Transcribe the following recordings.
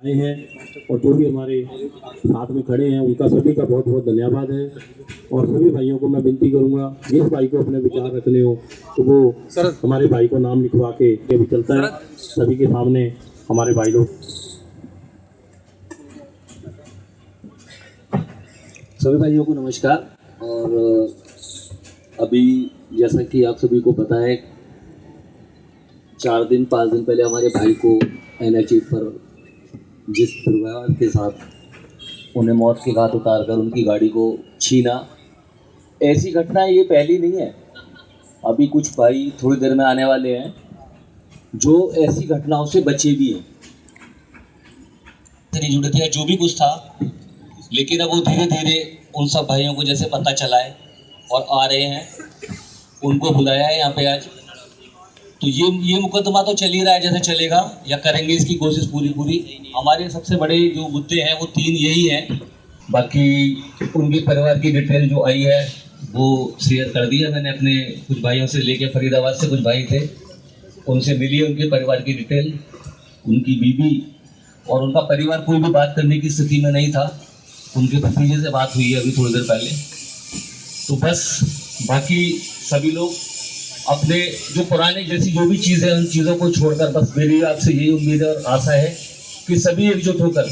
आए हैं और जो भी हमारे साथ में खड़े हैं उनका सभी का बहुत बहुत धन्यवाद है। और सभी भाइयों को मैं विनती करूंगा जिस भाई को अपने विचार रखने हो तो वो हमारे भाई को नाम लिखवा के ये भी चलता है सभी के सामने हमारे भाई लोग। सभी भाइयों को नमस्कार। और अभी जैसा कि आप सभी को पता है 5 दिन पहले हमारे भाई को NH पर जिस परिवार के साथ उन्हें मौत के घाट उतारकर उनकी गाड़ी को छीना, ऐसी घटना ये पहली नहीं है। अभी कुछ भाई थोड़ी देर में आने वाले हैं जो ऐसी घटनाओं से बचे भी हैं। नहीं जुड़े थे जो भी कुछ था, लेकिन अब वो धीरे धीरे उन सब भाइयों को जैसे पता चला है और आ रहे हैं, उनको बुलाया है यहाँ पे आज। तो ये मुकदमा तो चल ही रहा है, जैसे चलेगा या करेंगे इसकी कोशिश पूरी। हमारे सबसे बड़े जो मुद्दे हैं वो 3 यही हैं। बाकी उनके परिवार की डिटेल जो आई है वो शेयर कर दिया मैंने अपने कुछ भाइयों से, लेके फरीदाबाद से कुछ भाई थे, उनसे मिली उनके परिवार की डिटेल। उनकी बीवी और उनका परिवार कोई भी बात करने की स्थिति में नहीं था। उनके भतीजे से बात हुई है अभी थोड़ी देर पहले। तो बस बाकी सभी लोग अपने जो पुराने जैसी जो भी चीज़ें उन चीज़ों को छोड़कर, बस मेरी आपसे यही उम्मीद और आशा है कि सभी एकजुट होकर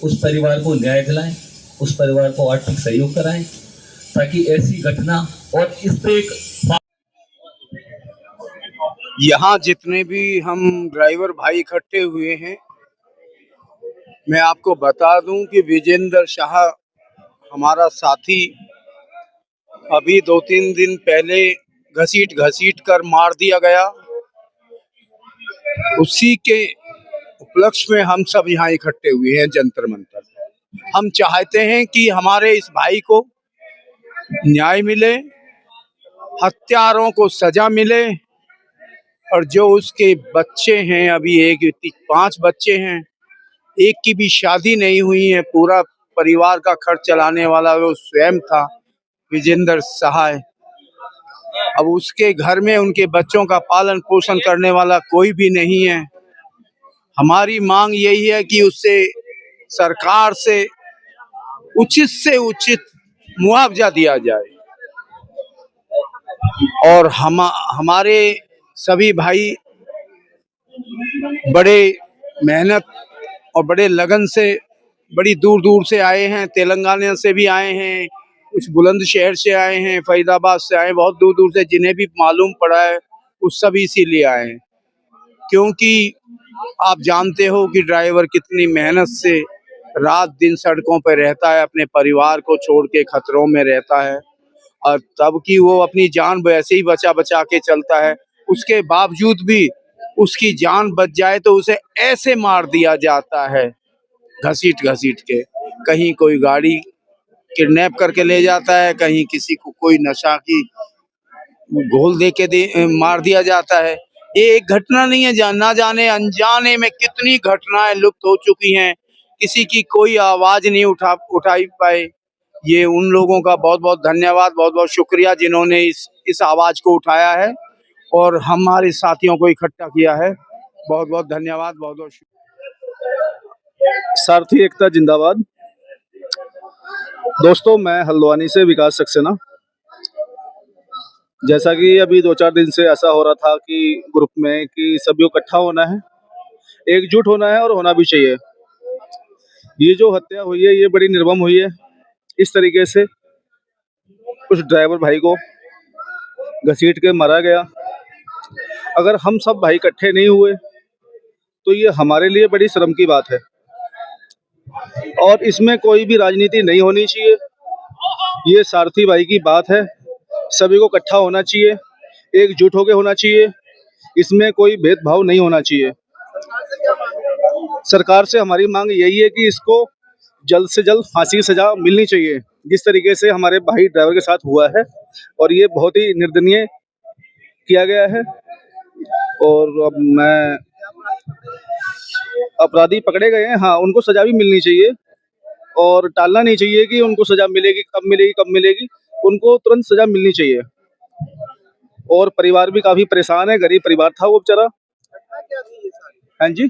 उस परिवार को न्याय दिलाएं, उस परिवार को आर्थिक सहयोग कराएं, ताकि ऐसी घटना और इस पे एक यहाँ जितने भी हम ड्राइवर भाई इकट्ठे हुए हैं, मैं आपको बता दूं कि विजेंद्र शाह हमारा साथी अभी 2-3 दिन पहले घसीट कर मार दिया गया। उसी के उपलक्ष्य में हम सब यहाँ इकट्ठे हुए हैं जंतर मंतर। हम चाहते हैं कि हमारे इस भाई को न्याय मिले, हत्यारों को सजा मिले, और जो उसके बच्चे हैं, अभी 5 बच्चे हैं, एक की भी शादी नहीं हुई है, पूरा परिवार का खर्च चलाने वाला वो स्वयं था विजेंद्र सहाय। अब उसके घर में उनके बच्चों का पालन पोषण करने वाला कोई भी नहीं है। हमारी मांग यही है कि उससे सरकार से उचित मुआवजा दिया जाए और हमारे सभी भाई बड़े मेहनत और बड़े लगन से बड़ी दूर दूर से आए हैं। तेलंगाना से भी आए हैं, कुछ बुलंदशहर से आए हैं, फरीदाबाद से आए हैं, बहुत दूर दूर से जिन्हें भी मालूम पड़ा है उस सभी इसीलिए आए हैं, क्योंकि आप जानते हो कि ड्राइवर कितनी मेहनत से रात दिन सड़कों पर रहता है, अपने परिवार को छोड़ के खतरों में रहता है, और तब कि वो अपनी जान वैसे ही बचा के चलता है। उसके बावजूद भी उसकी जान बच जाए तो उसे ऐसे मार दिया जाता है घसीट के। कहीं कोई गाड़ी किडनैप करके ले जाता है, कहीं किसी को कोई नशा की घोल मार दिया जाता है। ये एक घटना नहीं है, ना जाने अनजाने में कितनी घटनाएं लुप्त हो चुकी हैं, किसी की कोई आवाज नहीं उठाई पाए। ये उन लोगों का बहुत बहुत धन्यवाद, बहुत बहुत शुक्रिया जिन्होंने इस आवाज को उठाया है और हमारे साथियों को इकट्ठा किया है। बहुत बहुत धन्यवाद, बहुत बहुत सारथी एकता जिंदाबाद। दोस्तों, मैं हल्द्वानी से विकास सक्सेना। जैसा कि अभी 2-4 दिन से ऐसा हो रहा था कि ग्रुप में कि सभी को इकट्ठा होना है, एकजुट होना है और होना भी चाहिए। ये जो हत्या हुई है ये बड़ी निर्मम हुई है। इस तरीके से उस ड्राइवर भाई को घसीट के मारा गया। अगर हम सब भाई इकट्ठे नहीं हुए तो ये हमारे लिए बड़ी शर्म की बात है। और इसमें कोई भी राजनीति नहीं होनी चाहिए। ये सारथी भाई की बात है, सभी को इकट्ठा होना चाहिए, एकजुट होकर होना चाहिए, इसमें कोई भेदभाव नहीं होना चाहिए। सरकार से हमारी मांग यही है कि इसको जल्द से जल्द फांसी की सजा मिलनी चाहिए, जिस तरीके से हमारे भाई ड्राइवर के साथ हुआ है, और ये बहुत ही निर्दयनीय किया गया है। और अब मैं अपराधी पकड़े गए हैं, हाँ, उनको सजा भी मिलनी चाहिए और टालना नहीं चाहिए कि उनको सजा मिलेगी कब मिलेगी, उनको तुरंत सजा मिलनी चाहिए। और परिवार भी काफी परेशान है, गरीब परिवार था वो बेचारा। हाँ जी,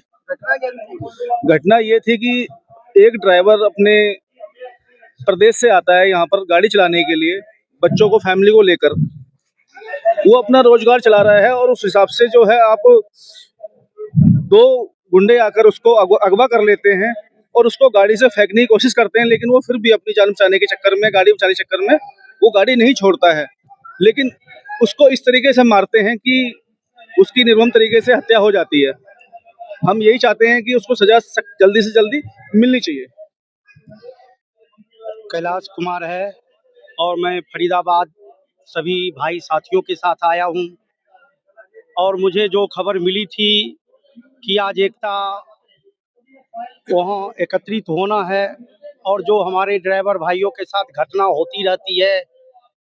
घटना ये थी कि एक ड्राइवर अपने प्रदेश से आता है यहाँ पर गाड़ी चलाने के लिए, बच्चों को, फैमिली को लेकर वो अपना रोजगार चला रहा है, और उस हिसाब से जो है आप दो गुंडे आकर उसको अगवा कर लेते हैं और उसको गाड़ी से फेंकने की कोशिश करते हैं, लेकिन वो फिर भी अपनी जान बचाने के चक्कर में, गाड़ी बचाने के चक्कर में वो गाड़ी नहीं छोड़ता है, लेकिन उसको इस तरीके से मारते हैं कि उसकी निर्मम तरीके से हत्या हो जाती है। हम यही चाहते हैं कि उसको सजा जल्दी से जल्दी मिलनी चाहिए। कैलाश कुमार है और मैं फरीदाबाद सभी भाई साथियों के साथ आया हूँ। और मुझे जो खबर मिली थी कि आज एकता वहाँ एकत्रित होना है, और जो हमारे ड्राइवर भाइयों के साथ घटना होती रहती है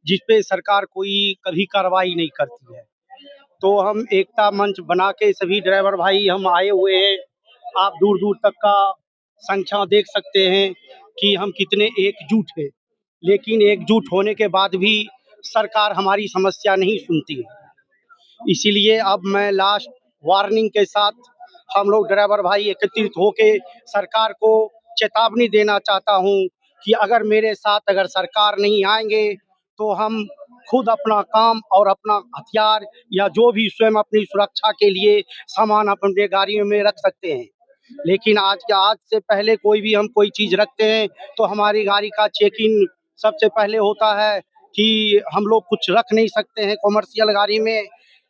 जिस पे सरकार कोई कभी कार्रवाई नहीं करती है, तो हम एकता मंच बना के सभी ड्राइवर भाई हम आए हुए हैं। आप दूर दूर तक का संख्या देख सकते हैं कि हम कितने एकजुट हैं, लेकिन एकजुट होने के बाद भी सरकार हमारी समस्या नहीं सुनती है। इसीलिए अब मैं लास्ट वार्निंग के साथ हम लोग ड्राइवर भाई एकत्रित होके सरकार को चेतावनी देना चाहता हूं कि अगर मेरे साथ अगर सरकार नहीं आएंगे तो हम खुद अपना काम और अपना हथियार या जो भी स्वयं अपनी सुरक्षा के लिए सामान अपने गाड़ियों में रख सकते हैं। लेकिन आज से पहले कोई भी हम कोई चीज़ रखते हैं तो हमारी गाड़ी का चेकिंग सबसे पहले होता है कि हम लोग कुछ रख नहीं सकते हैं कॉमर्शियल गाड़ी में।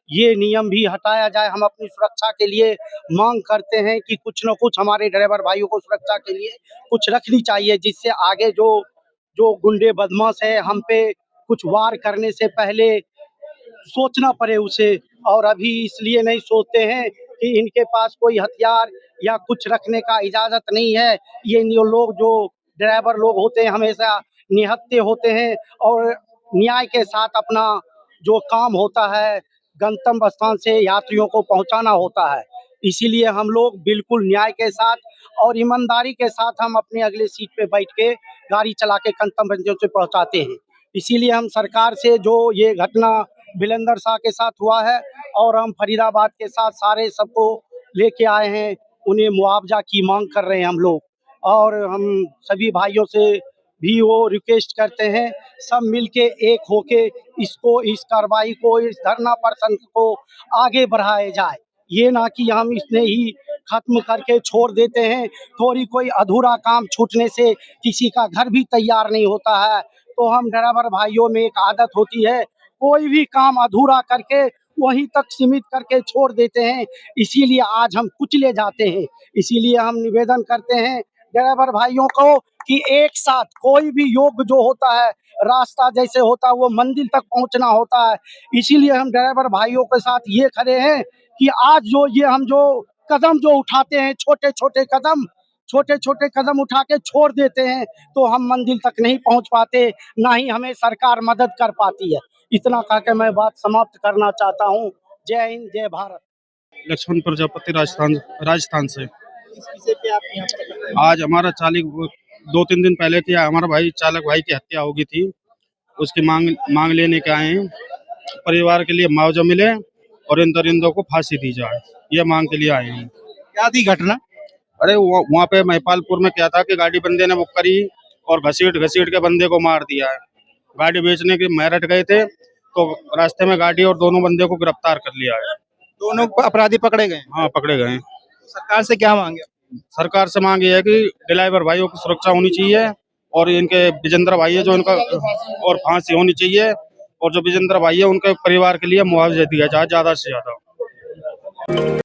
ये नियम भी हटाया जाए। हम अपनी सुरक्षा के लिए मांग करते हैं कि कुछ न कुछ हमारे ड्राइवर भाइयों को सुरक्षा के लिए कुछ रखनी चाहिए, जिससे आगे जो जो गुंडे बदमाश है हम पे कुछ वार करने से पहले सोचना पड़े उसे। और अभी इसलिए नहीं सोचते हैं कि इनके पास कोई हथियार या कुछ रखने का इजाज़त नहीं है। ये लोग जो ड्राइवर लोग होते हैं हमेशा निहत्थे होते हैं और न्याय के साथ अपना जो काम होता है गंतव्य स्थान से यात्रियों को पहुंचाना होता है। इसीलिए हम लोग बिल्कुल न्याय के साथ और ईमानदारी के साथ हम अपने अगले सीट पे बैठ के गाड़ी चला के गंतव्य मंजिल से पहुंचाते हैं। इसीलिए हम सरकार से जो ये घटना बिलेंदर शाह के साथ हुआ है और हम फरीदाबाद के साथ सारे सबको लेके आए हैं, उन्हें मुआवजा की मांग कर रहे हैं हम लोग। और हम सभी भाइयों से भी वो रिक्वेस्ट करते हैं सब मिलके एक होके इसको, इस कार्रवाई को, इस धरना प्रदर्शन को आगे बढ़ाए जाए। ये ना कि हम इसने ही खत्म करके छोड़ देते हैं। कोई अधूरा काम छूटने से किसी का घर भी तैयार नहीं होता है। तो हम ड्राइवर भाइयों में एक आदत होती है, कोई भी काम अधूरा करके वहीं तक सीमित करके छोड़ देते हैं, इसीलिए आज हम कुचले जाते हैं। इसीलिए हम निवेदन करते हैं ड्राइवर भाइयों को कि एक साथ कोई भी योग जो होता है, रास्ता जैसे होता है वो मंजिल तक पहुंचना होता है। इसीलिए हम ड्राइवर भाइयों के साथ ये खड़े हैं कि आज जो ये हम जो कदम जो उठाते हैं, छोटे छोटे कदम उठा के छोड़ देते हैं, तो हम मंजिल तक नहीं पहुंच पाते, ना ही हमें सरकार मदद कर पाती है। इतना कह के मैं बात समाप्त करना चाहता हूँ। जय हिंद, जय भारत। लक्ष्मण प्रजापति राजस्थान से। इस विषय पे आप यहाँ पर आज हमारा चालक 2-3 दिन पहले थी, हमारा चालक भाई की हत्या हो गई थी, उसकी मांग लेने के आए हैं। परिवार के लिए मुआवजा मिले और इन दरिंदों को फांसी दी जाए, ये मांग के लिए आए हैं। क्या थी घटना? अरे वहाँ पे महिपालपुर में क्या था कि गाड़ी बंदे ने बुक करी और घसीट के बंदे को मार दिया है। गाड़ी बेचने के मेरठ गए थे तो रास्ते में गाड़ी और दोनों बंदे को गिरफ्तार कर लिया है। दोनों अपराधी पकड़े गए? हाँ, पकड़े गए हैं। सरकार से क्या मांगे? सरकार से मांग ये है कि ड्राइवर भाइयों की सुरक्षा होनी चाहिए और इनके विजेंद्र भाई है जो इनका और फांसी होनी चाहिए, और जो विजेंद्र भाई है उनके परिवार के लिए मुआवजा दिया जाए ज़्यादा से ज़्यादा।